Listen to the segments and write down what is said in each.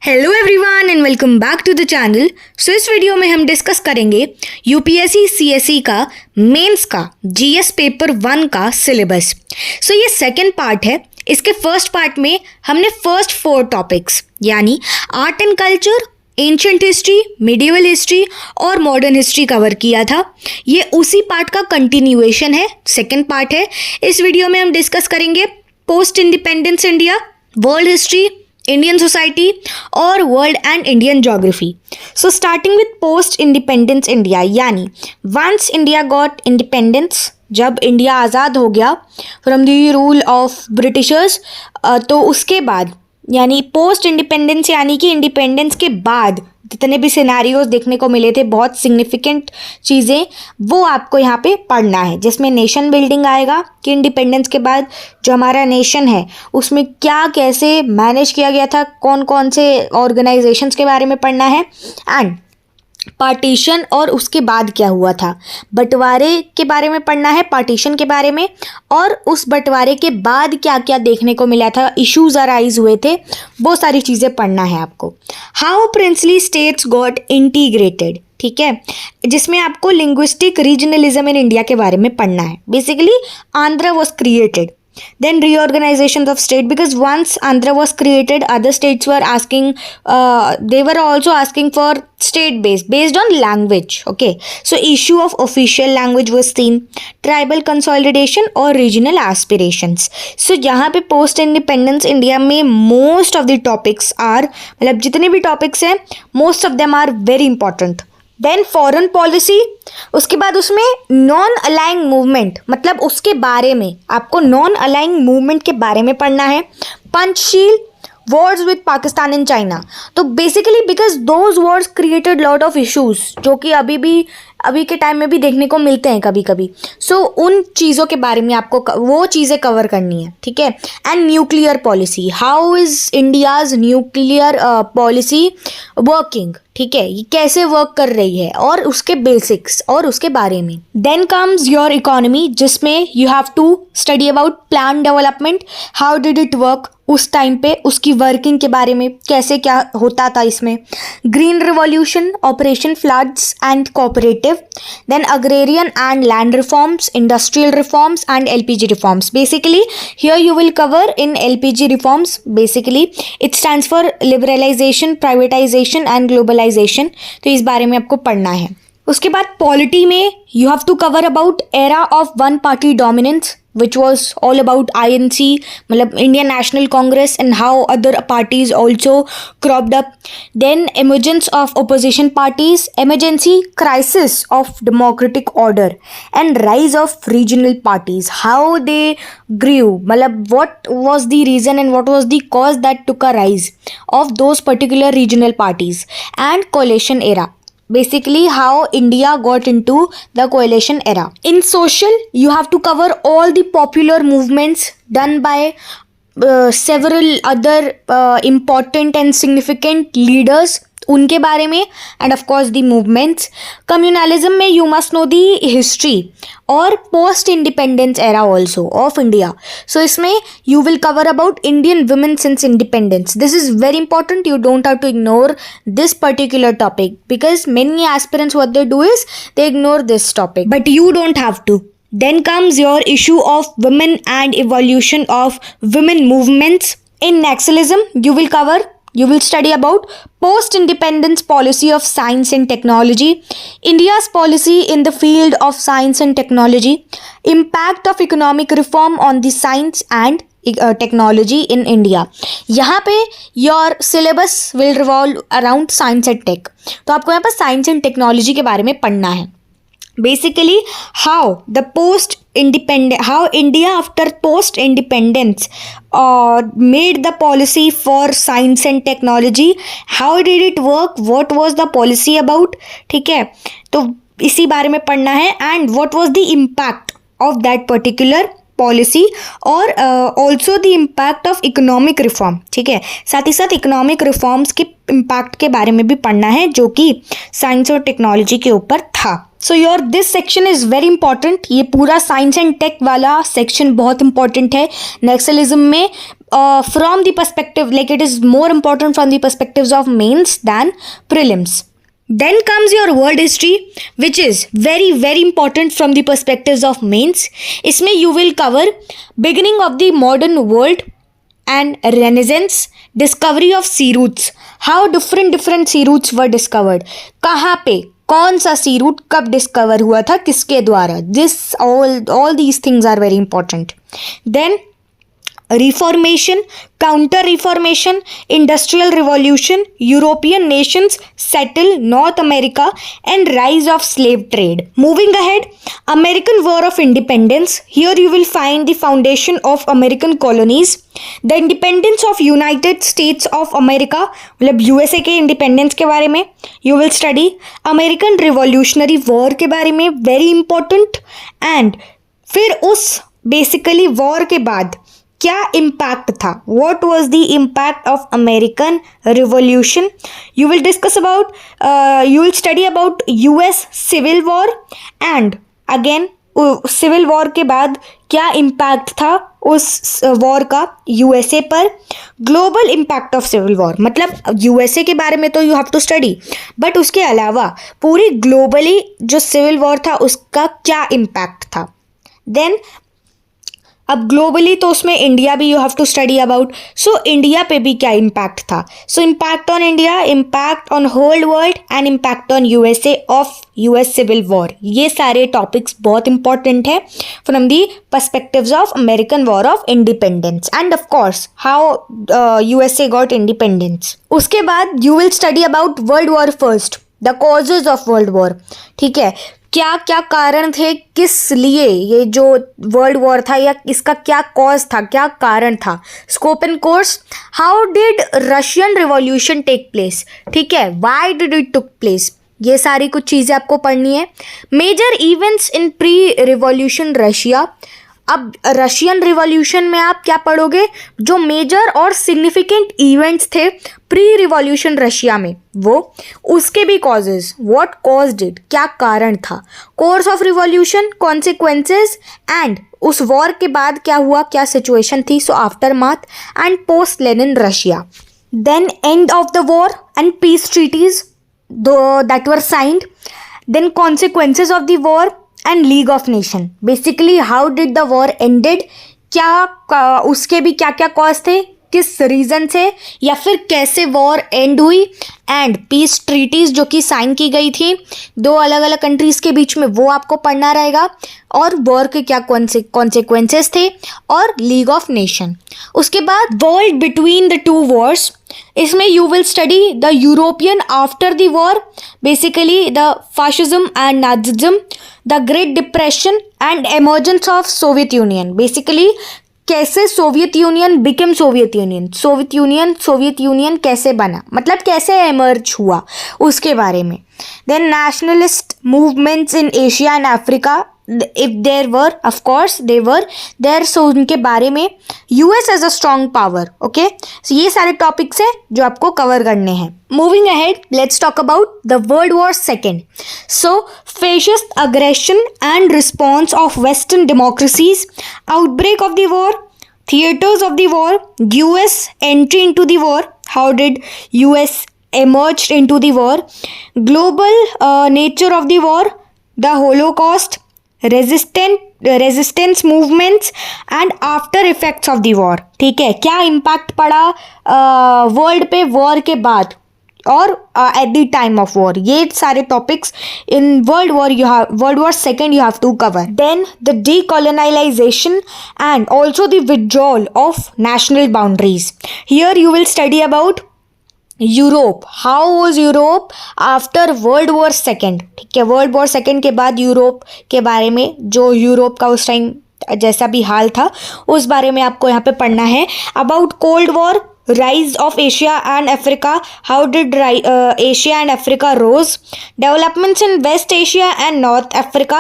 Hello everyone and welcome back to the channel. So इस video में हम discuss करेंगे यूपीएससी सीएसई का मेंस का जीएस पेपर 1 का सिलेबस। सो ये सेकंड पार्ट है। इसके फर्स्ट पार्ट में हमने फर्स्ट 4 टॉपिक्स यानी art and culture, ancient history, medieval history और मॉडर्न हिस्ट्री कवर किया था। ये उसी पार्ट का कंटिन्यूएशन है, सेकेंड पार्ट है। इस वीडियो में हम डिस्कस करेंगे post independence India, world history, Indian society और world and Indian geography. So starting with post independence India यानी वंस इंडिया गॉट इंडिपेंडेंस, जब इंडिया आज़ाद हो गया from the rule of Britishers, तो उसके बाद यानी पोस्ट इंडिपेंडेंस यानी कि इंडिपेंडेंस के बाद जितने भी सिनेरियोज देखने को मिले थे, बहुत सिग्निफिकेंट चीज़ें, वो आपको यहाँ पे पढ़ना है, जिसमें नेशन बिल्डिंग आएगा कि इंडिपेंडेंस के बाद जो हमारा नेशन है उसमें क्या कैसे मैनेज किया गया था, कौन कौन से ऑर्गेनाइजेशंस के बारे में पढ़ना है, एंड पार्टीशन और उसके बाद क्या हुआ था, बंटवारे के बारे में पढ़ना है, पार्टीशन के बारे में, और उस बंटवारे के बाद क्या क्या देखने को मिला था, इश्यूज अराइज हुए थे, वो सारी चीज़ें पढ़ना है आपको। How princely states got integrated, ठीक है, जिसमें आपको लिंग्विस्टिक रीजनलिज्म इन इंडिया के बारे में पढ़ना है। Basically Andhra was created, then reorganization of state, because once Andhra was created, other states were asking, they were also asking for state based on language. Okay, so issue of official language was seen, tribal consolidation और regional aspirations. So यहाँ पे post independence India में most of the topics are, मतलब जितने भी topics हैं most of them are very important. Then foreign policy, उसके बाद उसमें नॉन अलाइंग मूवमेंट, मतलब उसके बारे में आपको नॉन अलाइंग मूवमेंट के बारे में पढ़ना है। Panchsheel, wars with Pakistan and China, तो basically because those wars created lot of issues जो कि अभी के टाइम में भी देखने को मिलते हैं कभी कभी। सो उन चीज़ों के बारे में आपको वो चीज़ें कवर करनी है, ठीक है। And nuclear policy, how is India's nuclear policy working, ठीक है, ये कैसे वर्क कर रही है और उसके बेसिक्स और उसके बारे में। देन कम्स योर इकोनॉमी, जिसमें you have to study about plan development, how did it work उस टाइम पे, उसकी वर्किंग के बारे में, कैसे क्या होता था इसमें। Green revolution, operation floods and cooperative, then agrarian and land reforms, industrial reforms and LPG reforms. Basically here you will cover in LPG reforms, basically it stands for liberalization, privatization and globalization, तो इस बारे में आपको पढ़ना है। उसके बाद polity में you have to cover about era of one party dominance, which was all about INC, मतलब Indian National Congress, and how other parties also cropped up. Then emergence of opposition parties, emergency, crisis of democratic order, and rise of regional parties, how they grew, मतलब what was the reason and what was the cause that took a rise of those particular regional parties, and coalition era. Basically how India got into the coalition era. In social, you have to cover all the popular movements done by several other important and significant leaders, उनके बारे में, and of course the movements. Communalism में you must know the history और post independence era also of India. So इसमें you will cover about Indian women since independence. This is very important, you don't have to ignore this particular topic because many aspirants what they do is they ignore this topic, but you don't have to. Then comes your issue of women and evolution of women movements. In Naxalism, you will study about post-independence policy of science and technology, India's policy in the field of science and technology, impact of economic reform on the science and technology in India. यहाँ पे your syllabus will revolve around science and tech. तो आपको यहाँ पर science and technology के बारे में पढ़ना है। Basically how India after post independence made the policy for science and technology, how did it work, what was the policy about, ठीक है, तो इसी बारे में पढ़ना है, and what was the impact of that particular policy और also the impact of economic reform, ठीक है, साथ ही साथ इकोनॉमिक रिफॉर्म्स के इम्पैक्ट के बारे में भी पढ़ना है जो कि साइंस और टेक्नोलॉजी के ऊपर था। So your this section is very important, ये पूरा साइंस एंड टेक वाला सेक्शन बहुत इंपॉर्टेंट है। नक्सलिज्म में from the perspective, like it is more important from the perspectives of mains than prelims. Then comes your world history, which is very very important from the perspectives of mains. इसमें you will cover beginning of the modern world and renaissance, discovery of sea routes, how different sea routes were discovered, कहाँ पे कौन सा सी root कब discover हुआ था, किसके द्वारा. This all these things are very important. Then Reformation, Counter Reformation, Industrial Revolution, European nations settle North America, and rise of slave trade. Moving ahead, American War of Independence. Here you will find the foundation of American colonies, the independence of United States of America, मतलब USA के independence के बारे में you will study. American Revolutionary War के बारे में very important. And फिर उस basically war के बाद क्या इम्पैक्ट था, what was the impact of American revolution. You will discuss about, you will study about US civil war, and again civil war के बाद क्या इम्पैक्ट था उस वॉर का यूएसए पर. Global impact of civil war, मतलब USA के बारे में तो you have to study, but उसके अलावा पूरी ग्लोबली जो सिविल वॉर था उसका क्या इम्पैक्ट था. देन अब ग्लोबली तो उसमें इंडिया भी you have to study about. So India पे भी क्या इम्पैक्ट था. So impact on India, impact on whole world, and impact on USA of US civil war. ये सारे टॉपिक्स बहुत इंपॉर्टेंट है from the perspectives of American war of independence, and of course how USA got independence. उसके बाद you will study about world war first, the causes of world war. ठीक है, क्या क्या कारण थे, किस लिए ये जो वर्ल्ड वॉर था या इसका क्या कॉज था, क्या कारण था. Scope and course, how did Russian revolution take place. ठीक है, why did it took place, ये सारी कुछ चीज़ें आपको पढ़नी है. Major events in pre revolution Russia. अब रशियन रिवॉल्यूशन में आप क्या पढ़ोगे, जो मेजर और सिग्निफिकेंट इवेंट्स थे प्री रिवॉल्यूशन रशिया में, वो उसके भी कॉजेज, व्हाट कॉज्ड इट, क्या कारण था. Course of revolution, consequences, and उस वॉर के बाद क्या हुआ, क्या सिचुएशन थी. So aftermath and post Lenin Russia. Then end of the war and peace treaties that were signed. Then consequences of the war and league of nation. Basically how did the war ended, क्या उसके भी क्या क्या cause थे, किस reason से, या फिर कैसे वॉर एंड हुई. एंड पीस ट्रीटीज़ जो कि साइन की गई थी दो अलग अलग कंट्रीज़ के बीच में, वो आपको पढ़ना रहेगा. और वॉर के क्या कॉन्सिक्वेंसेस थे, और लीग ऑफ नेशन. उसके बाद world between the two wars. इसमें you will study the European after the war, basically the fascism and nazism, the great depression and emergence of Soviet Union. Basically कैसे Soviet Union became Soviet Union, Soviet Union कैसे बना, मतलब कैसे emerge हुआ, उसके बारे में. Then nationalist movements in Asia and Africa, if there were, of course they were there. So उनके बारे में US as a strong power. Okay, so ये सारे टॉपिक्स हैं जो आपको कवर करने हैं. Moving ahead, let's talk about the World War II. So fascist aggression and response of Western democracies, outbreak of the war, theaters of the war, US entry into the war, how did US emerged into the war, global nature of the war, the Holocaust, resistance movements and after effects of the war. ठीक है, क्या impact पड़ा world पे war के बाद और at the time of war. ये सारे topics in world war II you have to cover. Then the decolonization and also the withdrawal of national boundaries. Here you will study about Europe. How was Europe after world war II. ठीक है, world war II के बाद Europe के बारे में, जो Europe का उस टाइम जैसा भी हाल था उस बारे में आपको यहाँ पे पढ़ना है. About cold war, rise of Asia and Africa, how did Asia and Africa rose, developments in West Asia and North Africa,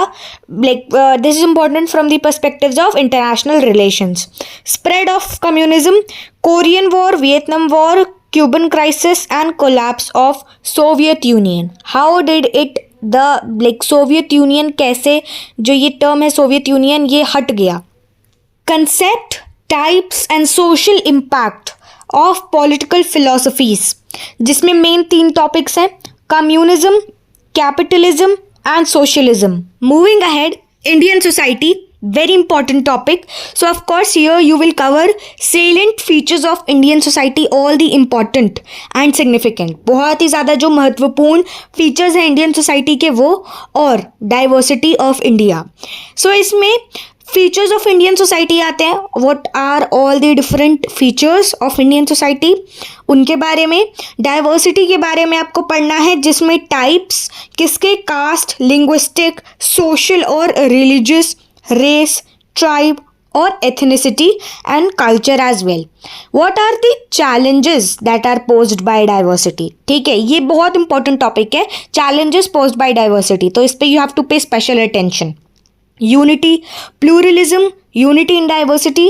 like this is important from the perspectives of international relations. Spread of communism, Korean War, Vietnam War, Cuban crisis and collapse of Soviet Union. How did it Soviet Union कैसे, जो ये term है Soviet union, ये हट गया. Concept types and social impact of political philosophies, जिसमें main 3 topics हैं, communism, capitalism and socialism. Moving ahead, Indian society, very important topic. So of course here you will cover salient features of Indian society, all the important and significant, बहुत ही ज़्यादा जो महत्वपूर्ण features हैं Indian society के वो, और diversity of India. So इसमें features of Indian society आते हैं. What are all the different features of Indian society, उनके बारे में. डाइवर्सिटी के बारे में आपको पढ़ना है, जिसमें टाइप्स किसके, कास्ट, लिंग्विस्टिक, सोशल और रिलीजियस, रेस, ट्राइब और ethnicity and culture as well. What are the challenges that are posed by diversity? ठीक है, ये बहुत इंपॉर्टेंट टॉपिक है, challenges posed by diversity. तो इस पे you have to pay special attention. Unity, pluralism, unity in diversity,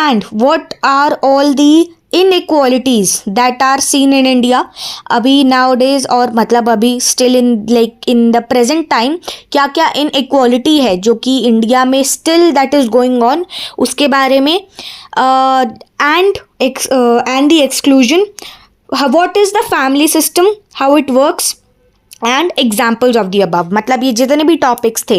and what are all the inequalities that are seen in India अभी nowadays, और मतलब अभी still in the present time क्या क्या inequality है जो कि इंडिया में still that is going on, उसके बारे में. And the exclusion, what is the family system, how it works, and examples of the above. मतलब ये जितने भी टॉपिक्स थे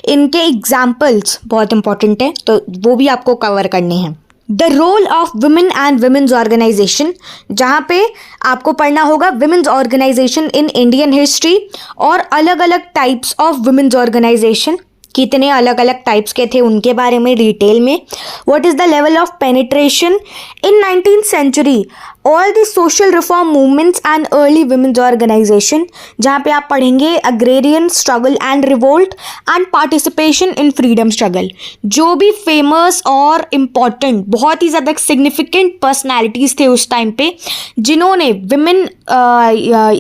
इनके एग्जाम्पल्स बहुत इंपॉर्टेंट हैं, तो वो भी आपको कवर करने हैं. The role of women and women's organisation, जहाँ पे आपको पढ़ना होगा women's organisation in Indian history और अलग अलग टाइप्स ऑफ वुमेन्स ऑर्गेनाइजेशन, कितने अलग अलग टाइप्स के थे उनके बारे में डिटेल में. What is the level of penetration in 19th century, all the social reform movements and early women's organisation, जहाँ पे आप पढ़ेंगे agrarian struggle and revolt and participation in freedom struggle. जो भी फेमस और इम्पॉर्टेंट बहुत ही ज़्यादा सिग्निफिकेंट पर्सनैलिटीज़ थे उस टाइम पे, जिन्होंने विमेन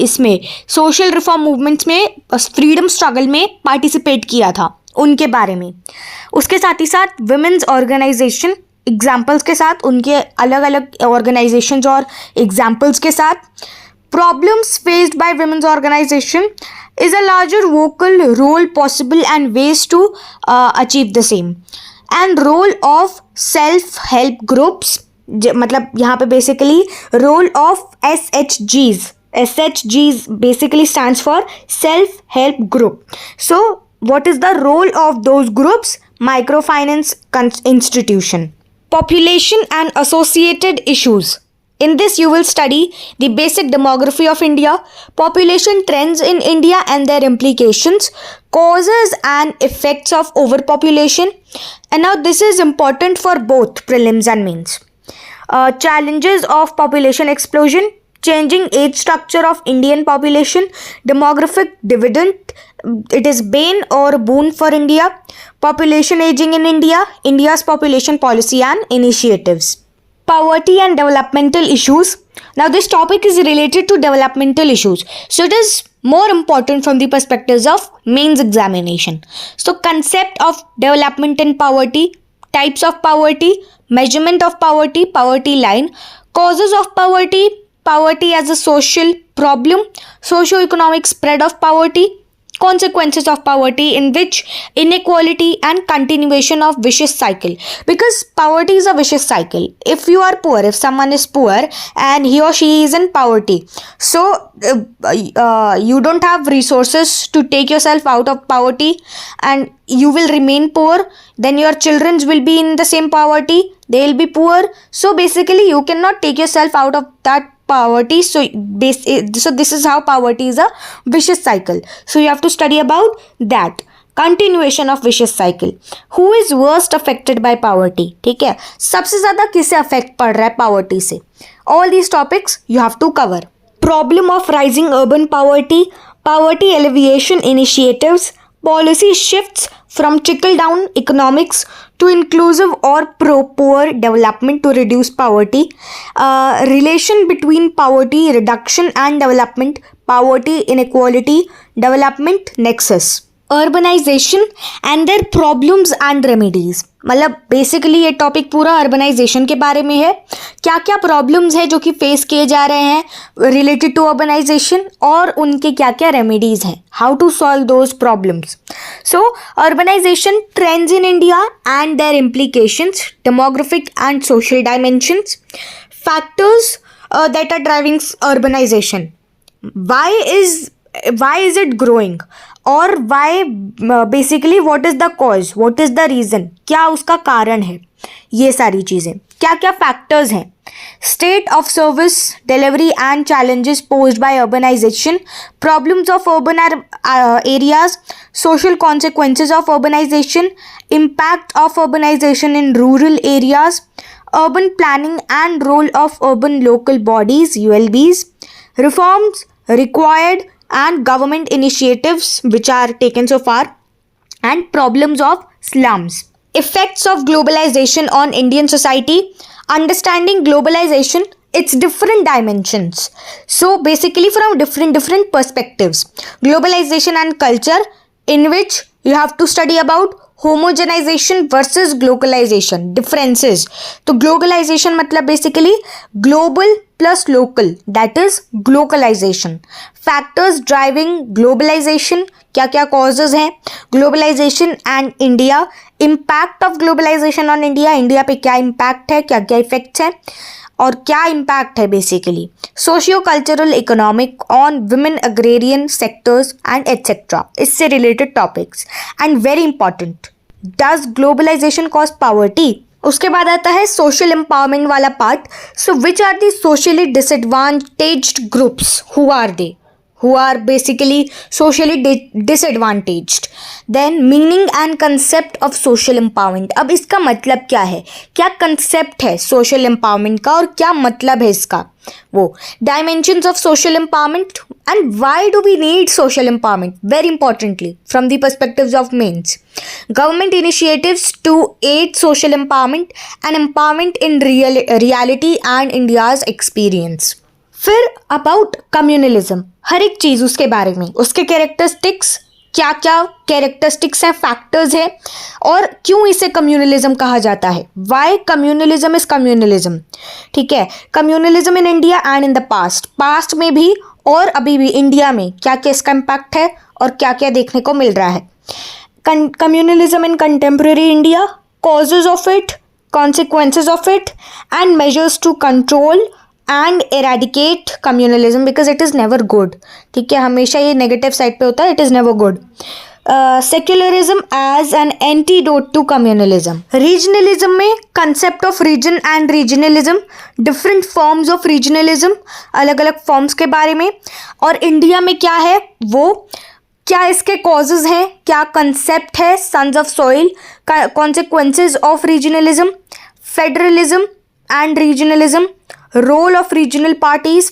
इसमें सोशल रिफॉर्म मूवमेंट्स में, फ्रीडम स्ट्रगल में पार्टिसिपेट किया था, उनके बारे में. उसके साथ ही साथ वुमेन्स ऑर्गेनाइजेशन एग्जाम्पल्स के साथ, उनके अलग अलग ऑर्गेनाइजेशंस और एग्जाम्पल्स के साथ. Problems faced by women's organisation is a larger vocal role possible and ways to achieve the same. And role of self help groups, मतलब यहाँ पे basically role of SHGs. SHGs basically stands for self help group. So what is the role of those groups? Microfinance institution. Population and associated issues. In this you will study the basic demography of India, population trends in India and their implications, causes and effects of overpopulation. And now this is important for both prelims and mains. Challenges of population explosion, changing age structure of Indian population, demographic dividend, it is bane or boon for India, population aging in India, India's population policy and initiatives. Poverty and developmental issues. Now this topic is related to developmental issues, so it is more important from the perspectives of mains examination. So concept of development and poverty, types of poverty, measurement of poverty, poverty line, causes of poverty, poverty as a social problem, socio-economic spread of poverty, consequences of poverty, in which inequality and continuation of vicious cycle, because poverty is a vicious cycle. If you are poor, if someone is poor and he or she is in poverty, so you don't have resources to take yourself out of poverty and you will remain poor, then your children will be in the same poverty, they will be poor. So basically you cannot take yourself out of that poverty. So this is how poverty is a vicious cycle. So you have to study about that. Continuation of vicious cycle. Who is worst affected by poverty? ठीक है, सबसे ज़्यादा किसे affect पड़ रहा है poverty से? All these topics you have to cover. Problem of rising urban poverty, poverty alleviation initiatives, policy shifts from trickle-down economics to inclusive or pro-poor development to reduce poverty, relation between poverty reduction and development, poverty inequality, development nexus. Urbanisation and their problems and remedies. मतलब basically ये topic पूरा urbanisation के बारे में है, क्या क्या problems है जो कि फेस किए जा रहे हैं रिलेटेड टू अर्बनाइजेशन और उनके क्या क्या रेमेडीज हैं, how to solve those problems. So urbanisation trends in India and their implications, demographic and social dimensions, factors that are driving urbanization, why is it growing, और why basically what is the cause, what is the reason, क्या उसका कारण है, ये सारी चीज़ें क्या क्या फैक्टर्स हैं। State of service delivery and challenges posed by urbanisation, problems of urban areas, social consequences of urbanisation, impact of urbanisation in rural areas, urban planning and role of urban local bodies ULBs, reforms required and government initiatives which are taken so far, and problems of slums. Effects of globalization on Indian society, understanding globalization, its different dimensions. So basically from different perspectives, globalization and culture, in which you have to study about homogenisation versus globalisation differences. तो globalisation मतलब basically global plus local, that is globalisation. Factors driving globalisation, क्या क्या causes हैं globalisation and India, impact of globalisation on India, India पे क्या impact है, क्या क्या इफेक्ट्स हैं और क्या इम्पैक्ट है basically, socio cultural economic on women agrarian sectors and etcetera, इससे related topics. And very important, does globalization cause poverty. उसके बाद आता है सोशल एम्पावरमेंट वाला part. So which are the socially disadvantaged groups, who are they, who are basically socially disadvantaged. Then meaning and concept of social empowerment, अब इसका मतलब क्या है, क्या कंसेप्ट है सोशल एम्पावरमेंट का और क्या मतलब है इसका, वो dimensions of social empowerment and why do we need social empowerment, very importantly from the perspectives of mains, government initiatives to aid social empowerment and empowerment in reality and India's experience. फिर about communalism, हर एक चीज़ उसके बारे में, उसके characteristics, क्या क्या कैरेक्टरिस्टिक्स हैं, फैक्टर्स हैं और क्यों इसे कम्युनलिज्म कहा जाता है, वाई कम्युनलिज्म इज कम्युनलिज्म। ठीक है, communalism in India and in the past में भी और अभी भी इंडिया में क्या क्या इसका इम्पैक्ट है और क्या क्या देखने को मिल रहा है। Communalism in contemporary India, causes of it, consequences of it and measures to control and eradicate communalism because it is never good. ठीक है, हमेशा ये नेगेटिव साइड पे होता है, it is never good. Secularism as an antidote to communalism, regionalism में concept of region and regionalism, different forms of regionalism, अलग अलग फॉर्म्स के बारे में, और इंडिया में क्या है वो, क्या इसके कॉजेज हैं, क्या कंसेप्ट है sons of soil, consequences of regionalism, federalism and regionalism, role of regional parties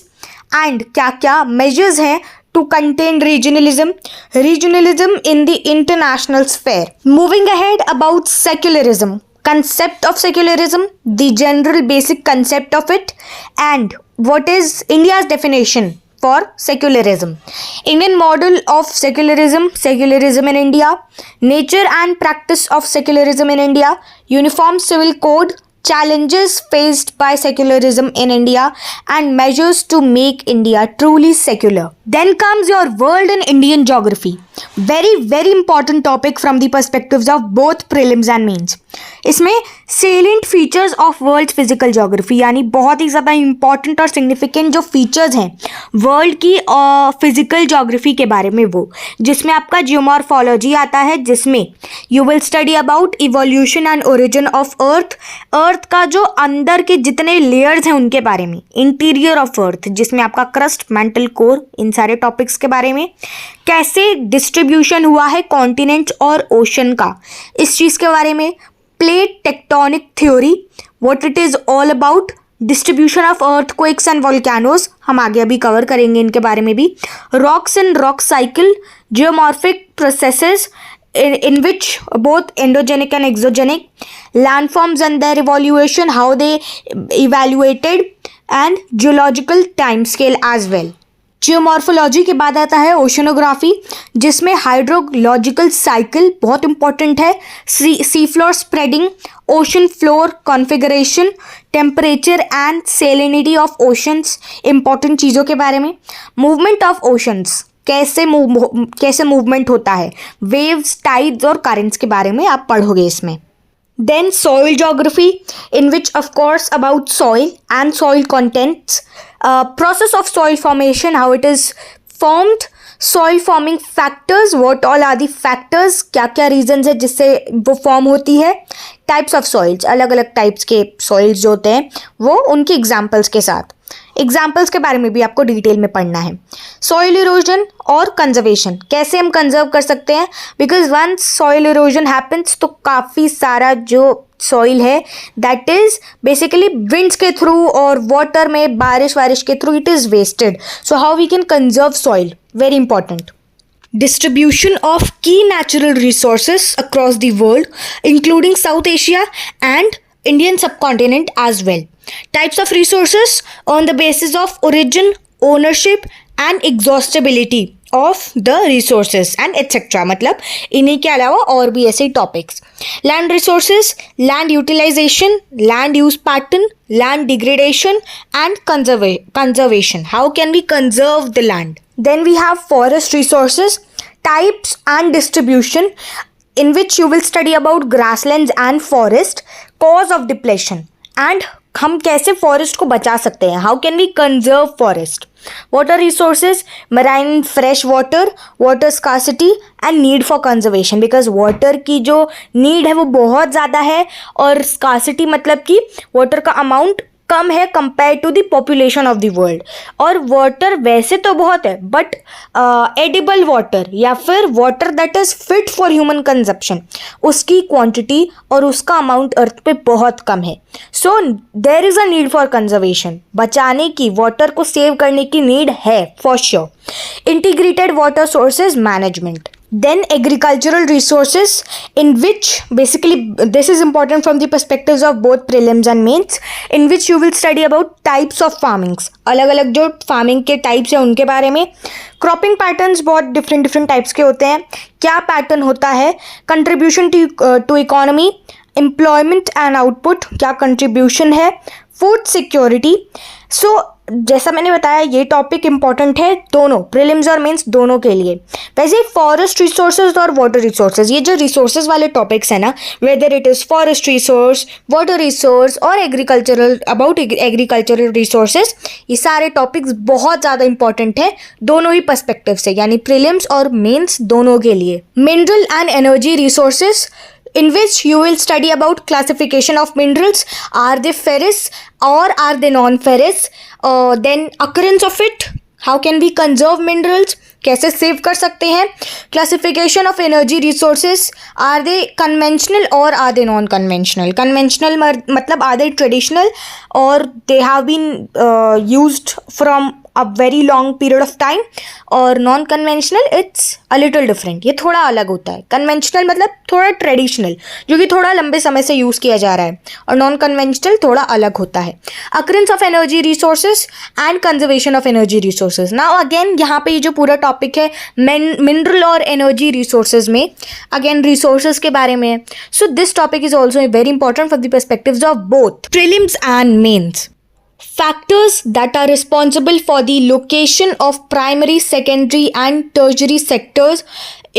and क्या क्या मेजर्स हैं to contain regionalism in the international sphere. Moving ahead about secularism, concept of secularism, the general basic concept of it, and what is India's definition for secularism, Indian model of secularism in India, nature and practice of secularism in India, uniform civil code, challenges faced by secularism in India and measures to make India truly secular. Then comes your world and Indian geography. Very important topic from the perspectives of both prelims and mains. इसमें salient features of world physical geography, यानी बहुत ही ज़्यादा important और significant जो features हैं world की physical geography के बारे में, वो जिसमें आपका जियोमॉर्फोलॉजी आता है, जिसमें you will study about evolution and origin of earth का जो अंदर के जितने लेयर्स हैं उनके बारे में, इंटीरियर ऑफ अर्थ जिसमें आपका क्रस्ट, मेंटल कोर, इन सारे टॉपिक्स के बारे में, कैसे डिस्ट्रीब्यूशन हुआ है कॉन्टिनेंट और ओशन का, इस चीज़ के बारे में, plate tectonic theory, what it is all about, distribution of earthquakes and volcanoes, हम आगे अभी कवर करेंगे इनके बारे में भी, rocks and rock cycle, geomorphic processes in which both endogenic and exogenic, landforms and their evaluation, how they evaluated, and geological time scale as well. Geomorphology के बाद आता है ओशनोग्राफी, जिसमें हाइड्रोलॉजिकल साइकिल बहुत इंपॉर्टेंट है, sea floor spreading, ocean floor configuration, temperature and salinity of oceans, important चीज़ों के बारे में। मूवमेंट ऑफ ओशंस, कैसे मूवमेंट होता है, वेव्स, टाइड्स और करंट्स के बारे में आप पढ़ोगे इसमें। Then soil geography, in which of course about soil and soil contents, process of soil formation, how it is formed, soil forming factors, what all are the factors, क्या क्या reasons है जिससे वो form होती है, types of soils, अलग अलग types के soils जो होते हैं वो उनकी examples के साथ, एग्जाम्पल्स के बारे में भी आपको डिटेल में पढ़ना है। सॉइल इरोजन और कंजर्वेशन, कैसे हम कंजर्व कर सकते हैं, because once soil erosion happens तो काफ़ी सारा जो सॉइल है दैट इज बेसिकली विंड्स के थ्रू और वाटर में बारिश वारिश के through it is wasted. So how we can conserve soil, very important. Distribution of key natural resources across the world, including South Asia and Indian subcontinent as well. Types of resources on the basis of origin, ownership and exhaustibility of the resources and etc. मतलब इन्हीं के अलावा और भी ऐसे topics. Land resources, land utilization, land use pattern, land degradation and conservation. How can we conserve the land? Then we have forest resources, types and distribution, in which you will study about grasslands and forest, cause of depletion and हम कैसे forest को बचा सकते हैं, how can we conserve forest. Water resources, marine fresh water, water scarcity and need for conservation, because water की जो need है वो बहुत ज़्यादा है और स्कार्सिटी मतलब कि वाटर का अमाउंट कम है compare to the population of the world. और वाटर वैसे तो बहुत है बट एडिबल वाटर या फिर water that is fit for human consumption, उसकी क्वांटिटी और उसका अमाउंट अर्थ पे बहुत कम है। So there is a need for conservation, बचाने की, वाटर को सेव करने की नीड है for sure. Integrated water sources management, then agricultural resources, in which basically this is important from the perspectives of both prelims and mains, in which you will study about types of farmings, अलग अलग जो farming के types हैं उनके बारे में। Cropping patterns बहुत different types के होते हैं, क्या पैटर्न होता है, contribution to economy, employment and output, क्या कंट्रीब्यूशन है, फूड सिक्योरिटी। सो जैसा मैंने बताया ये टॉपिक इंपॉर्टेंट है दोनों प्रीलिम्स और मेंस दोनों के लिए। वैसे फॉरेस्ट रिसोर्सेज और वाटर रिसोर्सेज, ये जो रिसोर्सेज वाले टॉपिक्स हैं ना, whether it is forest resource, water resource और एग्रीकल्चरल, अबाउट एग्रीकल्चरल रिसोर्सेज, ये सारे टॉपिक्स बहुत ज़्यादा इंपॉर्टेंट है दोनों ही पर्सपेक्टिव से, यानी प्रीलिम्स और मेंस दोनों के लिए। Mineral and energy resources, in which you will study about classification of minerals, are they ferrous or are they non-ferrous, then occurrence of it, how can we conserve minerals, कैसे save कर सकते हैं, classification of energy resources, are they conventional और are they non conventional. Conventional मतलब are they traditional और they have been used from a very long period of time, और non conventional it's a little different, ये थोड़ा अलग होता है। Conventional मतलब थोड़ा ट्रेडिशनल जो कि थोड़ा लंबे समय से यूज़ किया जा रहा है, और नॉन कन्वेंशनल थोड़ा अलग होता है। Occurrence of energy resources and conservation of energy resources. Now again यहाँ पे ये जो पूरा टॉपिक है मिनरल और एनर्जी रिसोर्सेज में अगेन रिसोर्सेज के बारे में। So this topic is also very important from the perspectives of both prelims and mains. Factors that are responsible for the location of primary, secondary and tertiary sectors,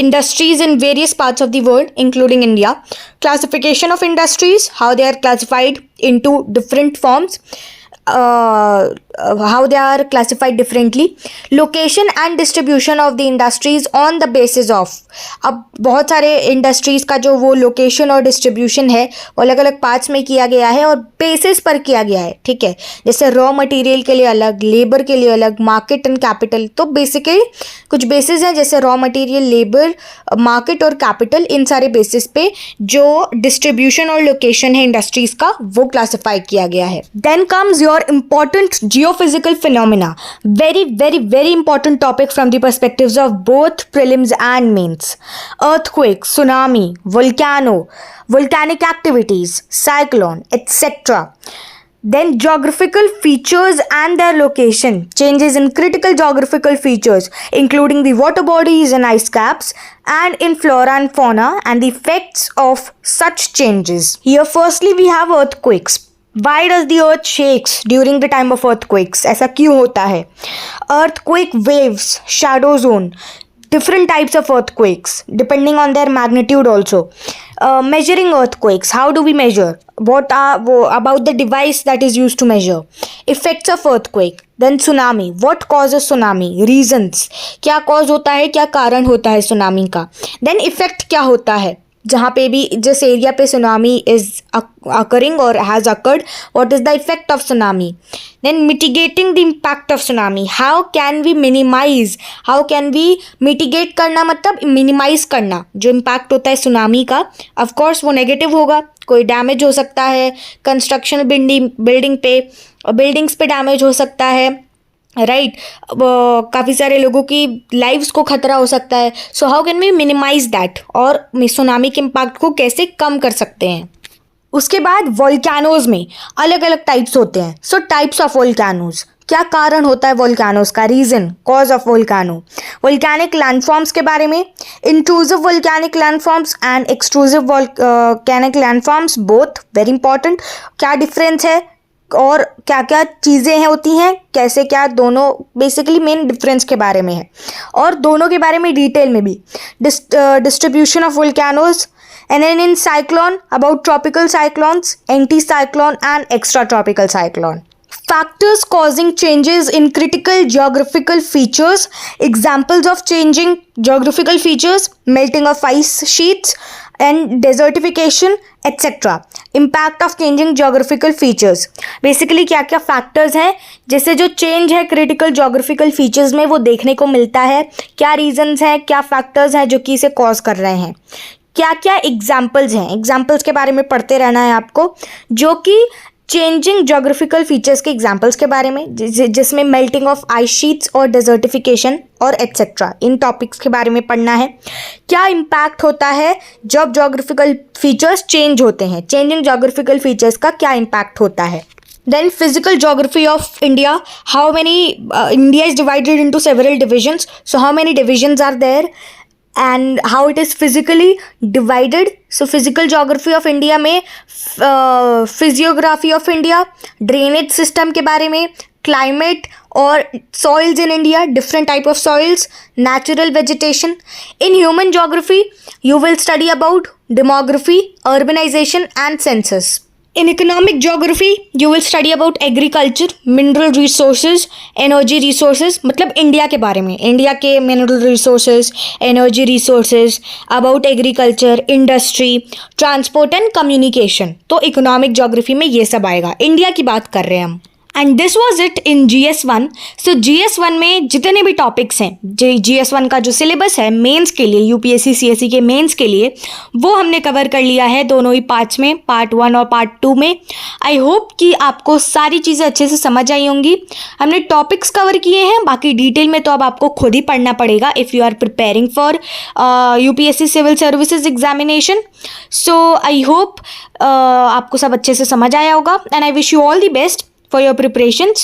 industries in various parts of the world, including India. Classification of industries, how they are classified into different forms, how they are classified differently. Location and distribution of the industries on the basis of, अब बहुत सारे industries का जो वो location और distribution है वो अलग अलग पार्ट्स में किया गया है और बेसिस पर किया गया है, ठीक है। जैसे रॉ मटेरियल के लिए अलग, लेबर के लिए अलग, मार्केट एंड कैपिटल। तो बेसिकली कुछ बेसिस हैं जैसे रॉ मटेरियल, लेबर, मार्केट और कैपिटल, इन सारे बेसिस पे जो डिस्ट्रीब्यूशन और लोकेशन है इंडस्ट्रीज़ का वो क्लासीफाई किया गया है। Then comes your important geophysical phenomena, very important topic from the perspectives of both prelims and mains. Earthquake, tsunami, volcanic activities, cyclone, etc. Then geographical features and their location, changes in critical geographical features including the water bodies and ice caps and in flora and fauna and the effects of such changes. Here firstly we have earthquakes. Why does the earth shakes during the time of earthquakes? ऐसा क्यों होता है? Earthquake waves, shadow zone, different types of earthquakes depending on their magnitude also. Measuring earthquakes, how do we measure? What are about the device that is used to measure? Effects of earthquake. Then tsunami, what causes tsunami? Reasons, क्या cause होता है, क्या कारण होता है tsunami का? Then effect क्या होता है जहाँ पे भी जिस एरिया पे tsunami is occurring or has occurred, what is the effect of tsunami? Then mitigating the impact of tsunami, how can we minimize, how can we mitigate करना मतलब minimize करना जो impact होता है सुनामी का. of course वो negative होगा, कोई डैमेज हो सकता है कंस्ट्रक्शन बिल्डिंग पे, बिल्डिंग्स पे डैमेज हो सकता है, राइट काफ़ी सारे लोगों की लाइव्स को खतरा हो सकता है. So how can we minimise that, और सुनामी के इम्पैक्ट को कैसे कम कर सकते हैं. उसके बाद वोल्केनोज में अलग अलग टाइप्स होते हैं. सो टाइप्स ऑफ वोल्केनोज, क्या कारण होता है वोल्केनोज का, region, cause of volcano. Volcanic landforms के बारे में, intrusive volcanic landforms and extrusive volcanic landforms, both very important. क्या डिफरेंस है और क्या क्या चीज़ें हैं होती हैं, कैसे क्या, दोनों बेसिकली मेन डिफरेंस के बारे में है और दोनों के बारे में डिटेल में भी. Distribution of volcanoes, and then in cyclone about tropical cyclones, anti-cyclone and extratropical cyclone. Factors causing changes in critical geographical features, examples of changing geographical features, melting of ice sheets and desertification etc. Impact of changing geographical features, basically क्या क्या factors हैं जैसे जो change है critical geographical features में वो देखने को मिलता है, क्या reasons हैं, क्या factors हैं जो कि इसे cause कर रहे हैं, क्या क्या एग्जाम्पल्स हैं, एग्जाम्पल्स के बारे में पढ़ते रहना है आपको, जो कि चेंजिंग जोग्राफिकल फीचर्स के एग्जाम्पल्स के बारे में, जिसमें मेल्टिंग ऑफ आइस शीट्स और डेजर्टिफिकेशन और एट्सेट्रा, इन टॉपिक्स के बारे में पढ़ना है. क्या इम्पैक्ट होता है जब जोग्राफिकल फीचर्स चेंज होते हैं, चेंजिंग जोग्राफिकल फीचर्स का क्या इम्पैक्ट होता है. Then physical geography of India, how many India is divided into several divisions, so how many divisions are there and how it is physically divided. So physical geography of India में physiography of India, drainage system के बारे में, climate और soils in India, different type of soils, natural vegetation. In human geography you will study about demography, urbanization and census. In economic geography you will study about agriculture, mineral resources, energy resources, मतलब India के बारे में, India के mineral resources, energy resources, about agriculture, industry, transport and communication. तो economic geography में ये सब आएगा, इंडिया की बात कर रहे हैं हम. And this was it in GS1. So GS1 में जितने भी टॉपिक्स हैं, GS1 का जो सिलेबस है मेंस के लिए, UPSC CSE के मेंस के लिए, वो हमने कवर कर लिया है दोनों ही पार्ट्स में, पार्ट 1 और पार्ट 2 में. आई होप कि आपको सारी चीज़ें अच्छे से समझ आई होंगी. हमने टॉपिक्स कवर किए हैं, बाकी डिटेल में तो अब आपको खुद ही पढ़ना पड़ेगा if you are preparing for UPSC civil services examination. So I hope आपको सब अच्छे से समझ आया होगा and I wish you all the best for your preparations.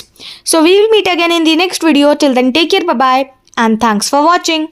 So we will meet again in the next video. Till then, take care, bye bye, and thanks for watching.